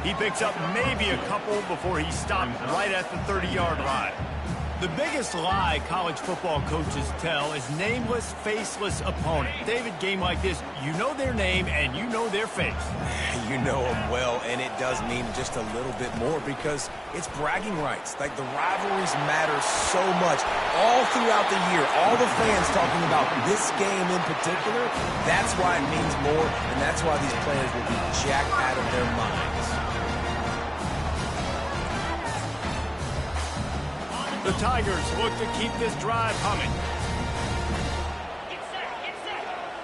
He picks up maybe a couple before he's stopped right at the 30-yard line. The biggest lie college football coaches tell is nameless, faceless opponent. David, game like this, you know their name and you know their face. You know them well, and it does mean just a little bit more because it's bragging rights. Like, the rivalries matter so much all throughout the year. All the fans talking about this game in particular, that's why it means more, and that's why these players will be jacked out of their minds. The Tigers look to keep this drive humming.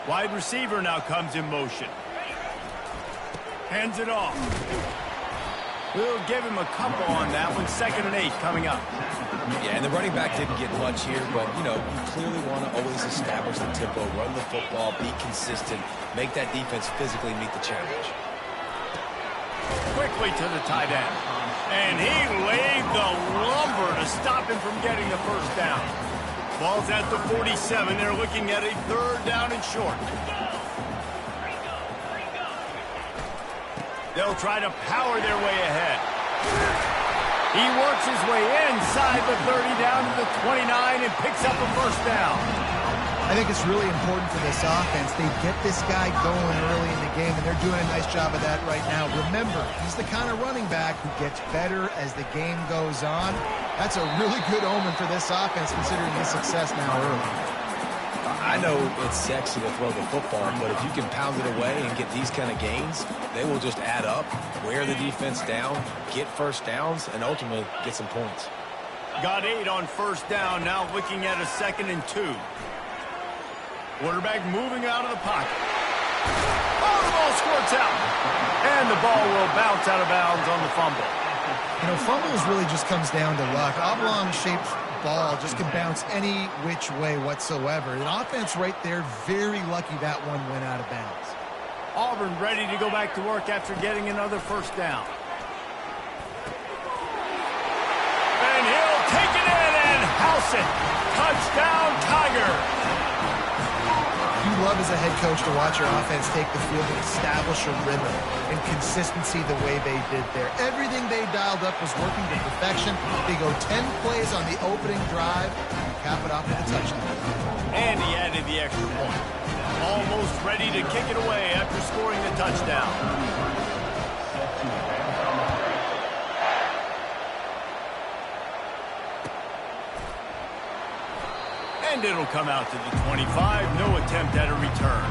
Wide receiver now comes in motion. Hands it off. We'll give him a couple on that one. 2nd and 8 coming up. Yeah, and the running back didn't get much here, but, you know, you clearly want to always establish the tempo, run the football, be consistent, make that defense physically meet the challenge. Quickly to the tight end. And he laid the lumber to stop him from getting the first down. Ball's at the 47. They're looking at a 3rd down and short. They'll try to power their way ahead. He works his way inside the 30 down to the 29 and picks up a first down. I think it's really important for this offense. They get this guy going early in the game, and they're doing a nice job of that right now. Remember, he's the kind of running back who gets better as the game goes on. That's a really good omen for this offense, considering his success now early. I know it's sexy to throw the football, but if you can pound it away and get these kind of gains, they will just add up, wear the defense down, get first downs, and ultimately get some points. Got 8 on first down, now looking at a 2nd and 2. Quarterback moving out of the pocket. Oh, the ball squirts out. And the ball will bounce out of bounds on the fumble. You know, fumbles really just comes down to luck. Oblong-shaped ball just can bounce any which way whatsoever. The offense right there, very lucky that one went out of bounds. Auburn ready to go back to work after getting another first down. And he'll take it in and house it. Touchdown, Tigers. You love as a head coach to watch your offense take the field and establish a rhythm and consistency the way they did there. Everything they dialed up was working to perfection. They go 10 plays on the opening drive and cap it off with a touchdown. And he added the extra point. Almost ready to kick it away after scoring the touchdown. And it'll come out to the 25. No attempt at a return.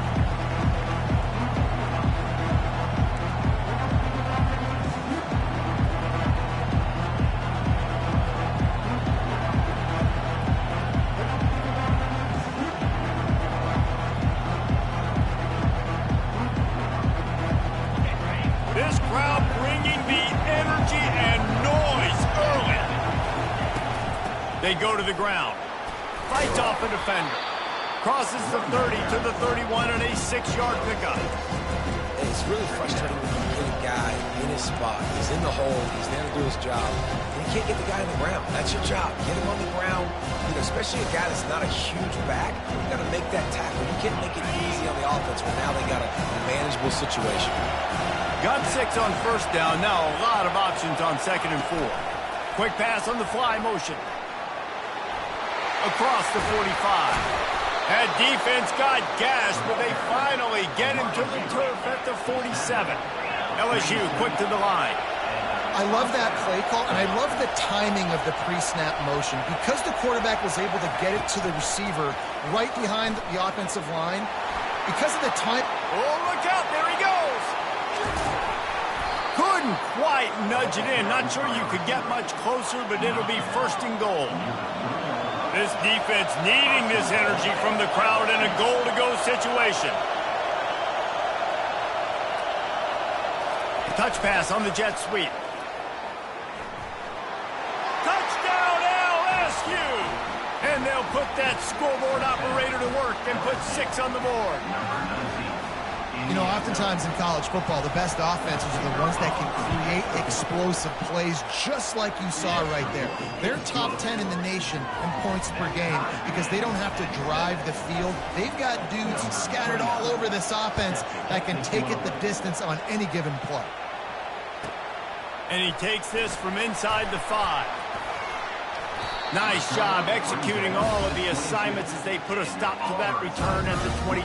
This crowd bringing the energy and noise early. They go to the ground. Fights off a defender. Crosses the 30 to the 31 and a 6-yard pickup. It's really frustrating when you get a guy in his spot. He's in the hole. He's there to do his job. And you can't get the guy on the ground. That's your job. Get him on the ground. You know, especially a guy that's not a huge back. You got to make that tackle. You can't make it easy on the offense when now they got a manageable situation. Got 6 on first down. Now a lot of options on 2nd and 4. Quick pass on the fly motion. Across the 45. That defense got gashed, but they finally get him to the turf at the 47. LSU quick to the line. I love that play call, and I love the timing of the pre-snap motion. Because the quarterback was able to get it to the receiver right behind the offensive line, because of the time... Oh, look out, there he goes! Couldn't quite nudge it in. Not sure you could get much closer, but it'll be 1st and goal. This defense needing this energy from the crowd in a goal-to-go situation. Touch pass on the jet sweep. Touchdown LSU! And they'll put that scoreboard operator to work and put 6 on the board. You know, oftentimes in college football, the best offenses are the ones that can create explosive plays just like you saw right there. They're top 10 in the nation in points per game because they don't have to drive the field. They've got dudes scattered all over this offense that can take it the distance on any given play. And he takes this from inside the 5. Nice job executing all of the assignments as they put a stop to that return at the 22.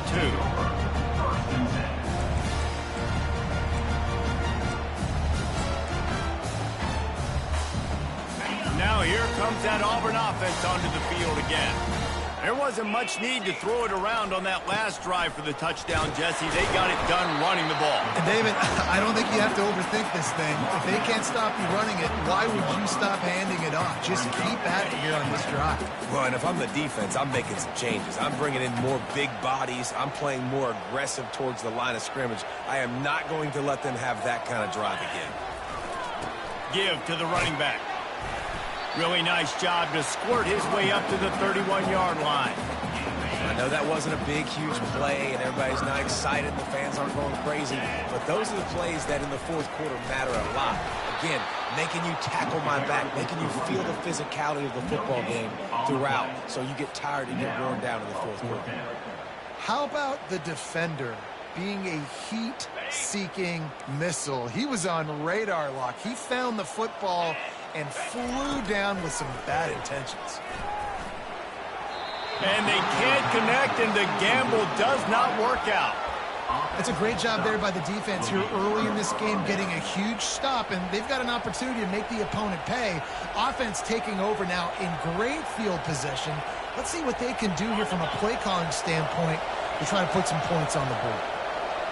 Now here comes that Auburn offense onto the field again. There wasn't much need to throw it around on that last drive for the touchdown, Jesse. They got it done running the ball. And David, I don't think you have to overthink this thing. If they can't stop you running it, why would you stop handing it off? Just keep at it here on this drive. Well, and if I'm the defense, I'm making some changes. I'm bringing in more big bodies. I'm playing more aggressive towards the line of scrimmage. I am not going to let them have that kind of drive again. Give to the running back. Really nice job to squirt his way up to the 31-yard line. I know that wasn't a big, huge play, and everybody's not excited. The fans aren't going crazy. But those are the plays that in the fourth quarter matter a lot. Again, making you tackle my back, making you feel the physicality of the football game throughout, so you get tired and get worn down in the fourth quarter. How about the defender being a heat-seeking missile? He was on radar lock. He found the football and flew down with some bad intentions. And they can't connect, and the gamble does not work out. It's a great job there by the defense here early in this game, getting a huge stop, and they've got an opportunity to make the opponent pay. Offense taking over now in great field position. Let's see what they can do here from a play calling standpoint to try to put some points on the board.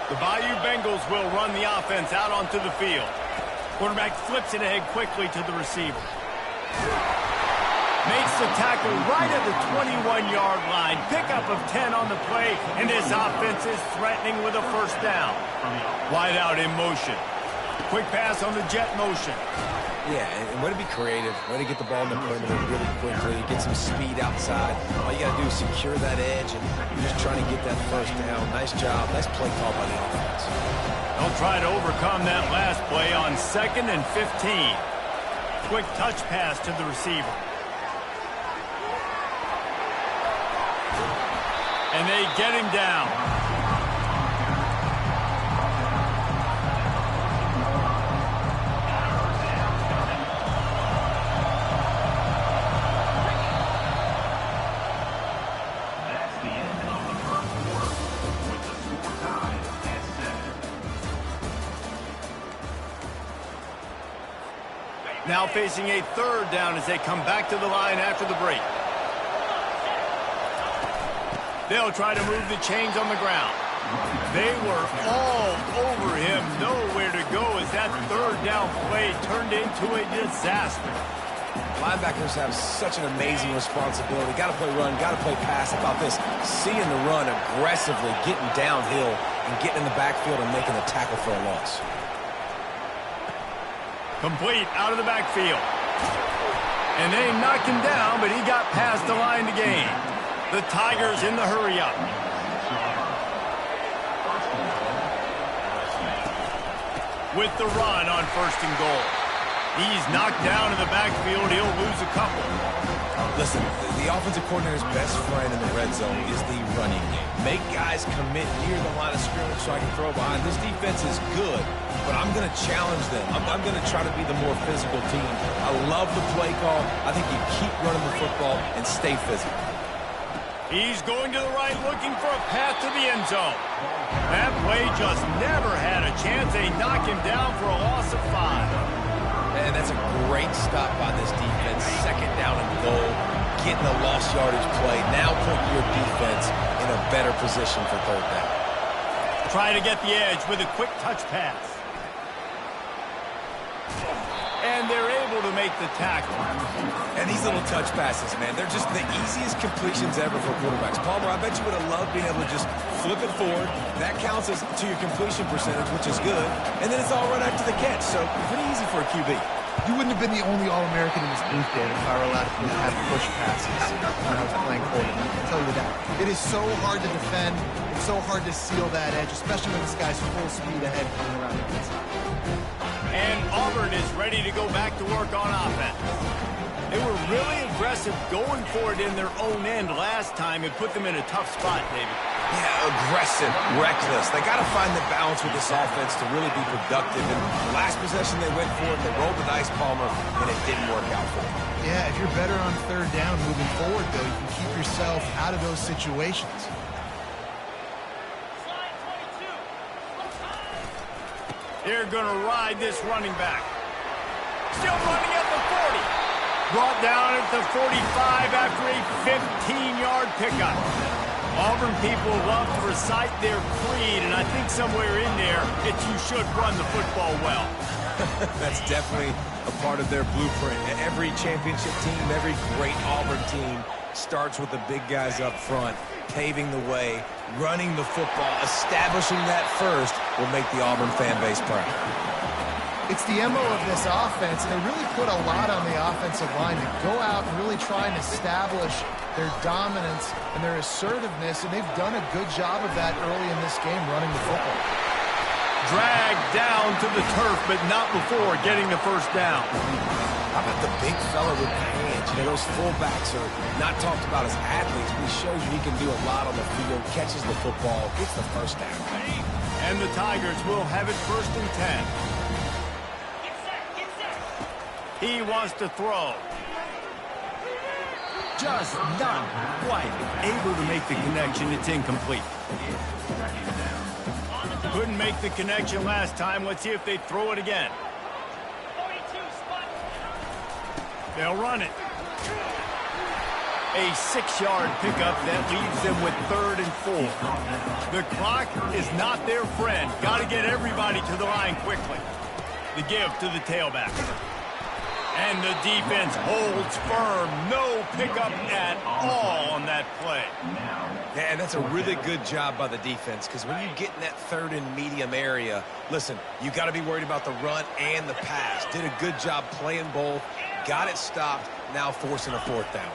The Bayou Bengals will run the offense out onto the field. Quarterback flips it ahead quickly to the receiver. Makes the tackle right at the 21-yard line. Pickup of 10 on the play, and this offense is threatening with a first down. Wide out in motion. Quick pass on the jet motion. Yeah, and way to be creative. Way to get the ball in the perimeter really quickly. Get some speed outside. All you got to do is secure that edge, and you're just trying to get that first down. Nice job. Nice play call by the offense. They'll try to overcome that last play on 2nd and 15. Quick touch pass to the receiver. And they get him down. Now facing a 3rd down as they come back to the line after the break. They'll try to move the chains on the ground. They were all over him, nowhere to go as that 3rd down play turned into a disaster. Linebackers have such an amazing responsibility. Got to play run, got to play pass. How about this? Seeing the run aggressively, getting downhill, and getting in the backfield and making a tackle for a loss. Complete out of the backfield. And they knocked him down, but he got past the line to gain. The Tigers in the hurry-up. With the run on 1st and goal. He's knocked down in the backfield. He'll lose a couple. Listen, the offensive coordinator's best friend in the red zone is the running game. Make guys commit near the line of scrimmage so I can throw behind. This defense is good, but I'm going to challenge them. I'm going to try to be the more physical team. I love the play call. I think you keep running the football and stay physical. He's going to the right, looking for a path to the end zone. That play just never had a chance. They knock him down for a loss of 5. And that's a great stop by this defense. 2nd down and goal. Getting a lost yardage play. Now putting your defense in a better position for 3rd down. Try to get the edge with a quick touch pass. And they're able to make the tackle. And these little touch passes, man, they're just the easiest completions ever for quarterbacks. Palmer, I bet you would have loved being able to just flip it forward. That counts as to your completion percentage, which is good. And then it's all right after the catch, so pretty easy for a QB. You wouldn't have been the only All-American in this booth, David, if I were allowed to have push passes when I was playing quarterback. I can tell you that. It is so hard to defend. It's so hard to seal that edge, especially when this guy's full speed ahead coming around the inside. And Auburn is ready to go back to work on offense. They were really aggressive going for it in their own end last time. It put them in a tough spot, David. Yeah, aggressive, reckless. They got to find the balance with this offense to really be productive. And the last possession they went for it, they rolled the dice, Palmer, and it didn't work out for them. Yeah, if you're better on third down moving forward, though, you can keep yourself out of those situations. They're going to ride this running back. Still running at the 40. Brought down at the 45 after a 15-yard pickup. Auburn people love to recite their creed, and I think somewhere in there it's you should run the football well. That's definitely a part of their blueprint. Every championship team, every great Auburn team starts with the big guys up front, paving the way, running the football, establishing that first will make the Auburn fan base proud. It's the MO of this offense, and they really put a lot on the offensive line to go out and really try and establish their dominance and their assertiveness, and they've done a good job of that early in this game running the football. Dragged down to the turf, but not before getting the first down. How about the big fella with the hands? You know, those fullbacks are not talked about as athletes, but he shows you he can do a lot on the field, catches the football, gets the first down. And the Tigers will have it 1st and 10. He wants to throw. Just not quite able to make the connection. It's incomplete. Couldn't make the connection last time. Let's see if they throw it again. They'll run it. A 6-yard pickup that leaves them with 3rd and 4. The clock is not their friend. Got to get everybody to the line quickly. The give to the tailback. And the defense holds firm. No pickup at all on that play. And that's a really good job by the defense, because when you get in that 3rd and medium area, listen, you got to be worried about the run and the pass. Did a good job playing both. Got it stopped. Now forcing a 4th down.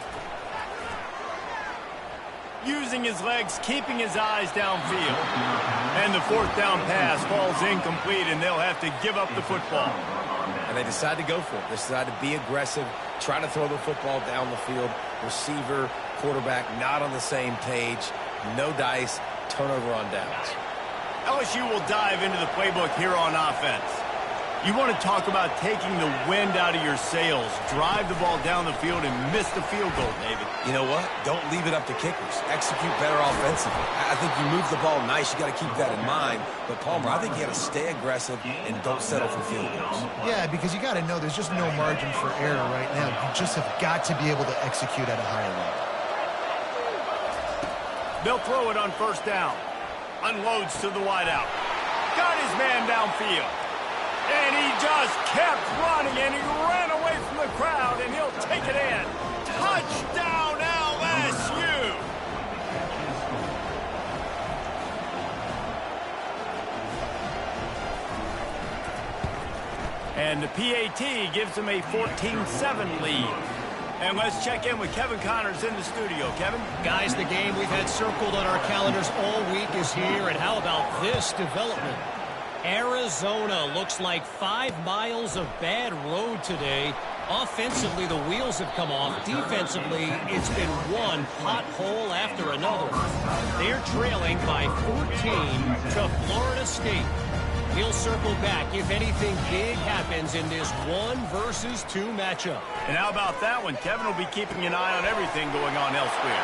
Using his legs, keeping his eyes downfield. And the 4th down pass falls incomplete, and they'll have to give up the football. And they decide to go for it. They decide to be aggressive, try to throw the football down the field. Receiver, quarterback, not on the same page. No dice, turnover on downs. LSU will dive into the playbook here on offense. You want to talk about taking the wind out of your sails. Drive the ball down the field and miss the field goal, David. You know what? Don't leave it up to kickers. Execute better offensively. I think you move the ball nice. You got to keep that in mind. But, Palmer, I think you got to stay aggressive and don't settle for field goals. Yeah, because you got to know there's just no margin for error right now. You just have got to be able to execute at a higher level. They'll throw it on 1st down. Unloads to the wideout. Got his man downfield. And he just kept running, and he ran away from the crowd, and he'll take it in. Touchdown, LSU! And the PAT gives them a 14-7 lead. And let's check in with Kevin Connors in the studio. Kevin? Guys, the game we've had circled on our calendars all week is here, and how about this development? Arizona looks like 5 miles of bad road today. Offensively, the wheels have come off. Defensively, it's been one pothole after another. They're trailing by 14 to Florida State. He'll circle back if anything big happens in this 1-versus-2 matchup. And how about that one? Kevin will be keeping an eye on everything going on elsewhere.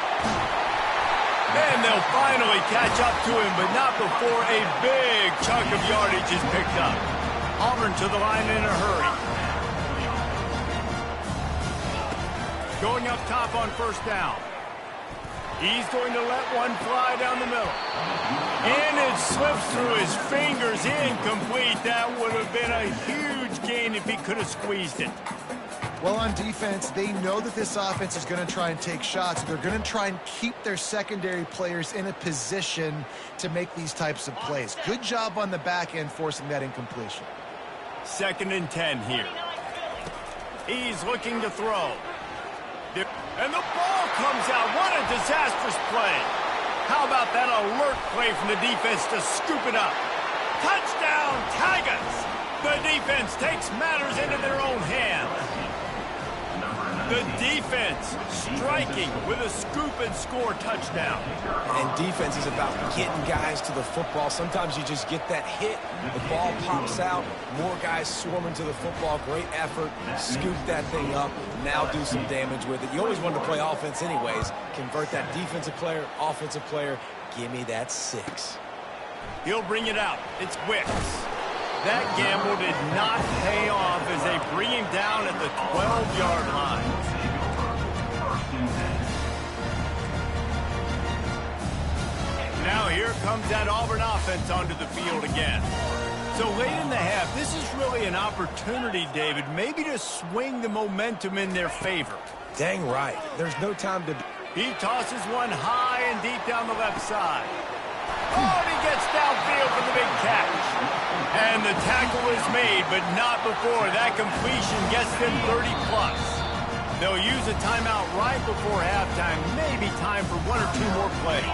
And they'll finally catch up to him, but not before a big chunk of yardage is picked up. Auburn to the line in a hurry. Going up top on 1st down. He's going to let one fly down the middle. And it slips through his fingers, incomplete. That would have been a huge gain if he could have squeezed it. Well, on defense, they know that this offense is going to try and take shots. They're going to try and keep their secondary players in a position to make these types of plays. Good job on the back end forcing that incompletion. 2nd and 10 here. He's looking to throw. And the ball comes out. What a disastrous play. How about that alert play from the defense to scoop it up? Touchdown, Tigers! The defense takes matters into their own hands. The defense striking with a scoop and score touchdown. And defense is about getting guys to the football. Sometimes you just get that hit, the ball pops out, more guys swarming to the football. Great effort, scoop that thing up, now do some damage with it. You always wanted to play offense anyways. Convert that defensive player, offensive player. Give me that 6. He'll bring it out. It's Wicks. That gamble did not pay off as they bring him down at the 12-yard line. Now here comes that Auburn offense onto the field again. So late in the half, this is really an opportunity, David, maybe to swing the momentum in their favor. Dang right. There's no time to... He tosses one high and deep down the left side. Oh, and he gets downfield for the big catch. And the tackle is made, but not before that completion gets them 30-plus. They'll use a timeout right before halftime, maybe time for 1 or 2 more plays.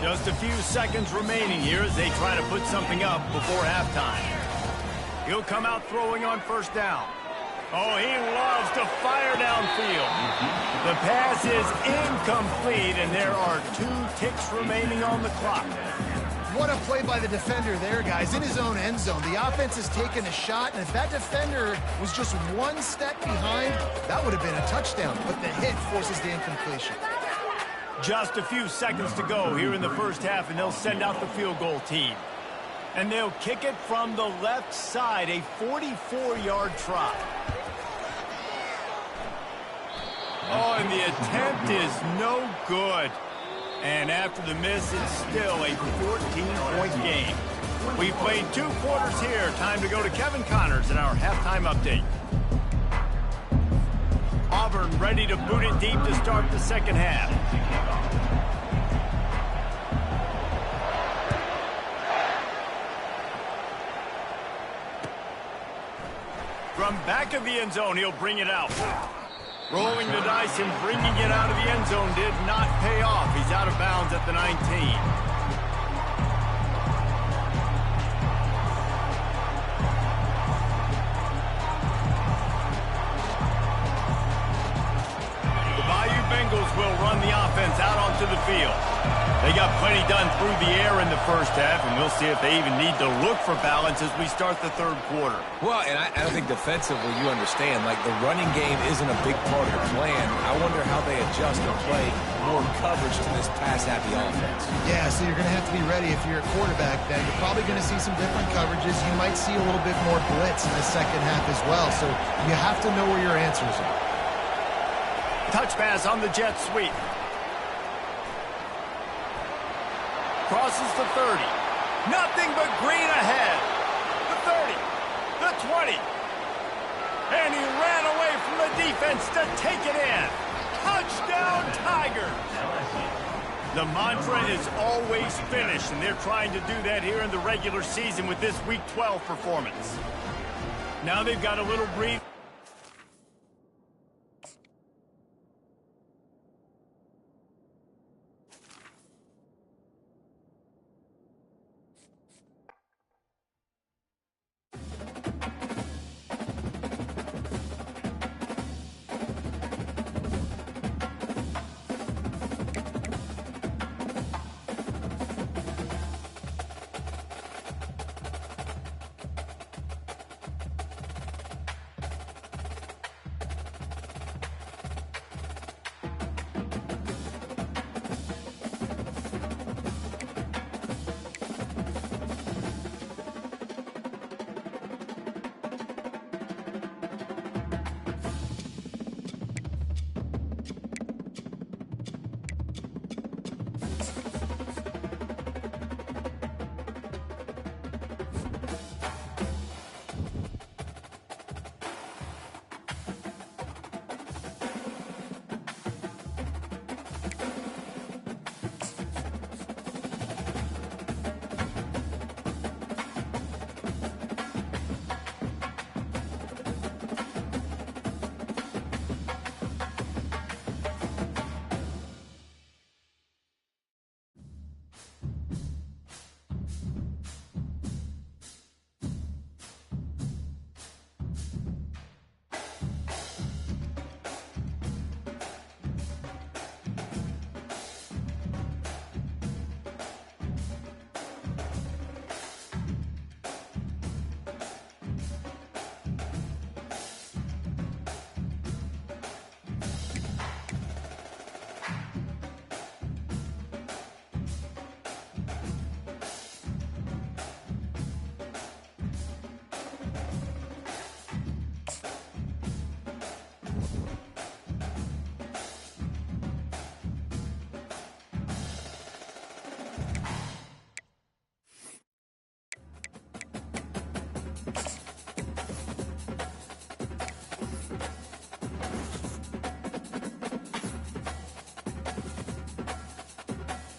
Just a few seconds remaining here as they try to put something up before halftime. He'll come out throwing on first down. Oh, he loves to fire downfield. The pass is incomplete, and there are 2 ticks remaining on the clock. What a play by the defender there, guys, in his own end zone. The offense has taken a shot, and if that defender was just 1 step behind, that would have been a touchdown, but the hit forces the incompletion. Just a few seconds to go here in the first half, and they'll send out the field goal team. And they'll kick it from the left side, a 44-yard try. Oh, and the attempt is no good. And after the miss, it's still a 14-point game. We've played 2 quarters here. Time to go to Kevin Connors in our halftime update. Auburn ready to boot it deep to start the second half. From back of the end zone, he'll bring it out. Rolling the dice and bringing it out of the end zone did not pay off. He's out of bounds at the 19. Will run the offense out onto the field. They got plenty done through the air in the first half, and we'll see if they even need to look for balance as we start the third quarter. Well, and I think defensively, you understand, like the running game isn't a big part of the plan. I wonder how they adjust and play more coverage to this pass-happy offense. Yeah, so you're going to have to be ready if you're a quarterback then. You're probably going to see some different coverages. You might see a little bit more blitz in the second half as well, so you have to know where your answers are. Touch pass on the jet sweep. Crosses the 30. Nothing but green ahead. The 30. The 20. And he ran away from the defense to take it in. Touchdown, Tigers. The mantra is always finish, and they're trying to do that here in the regular season with this Week 12 performance. Now they've got a little breathe.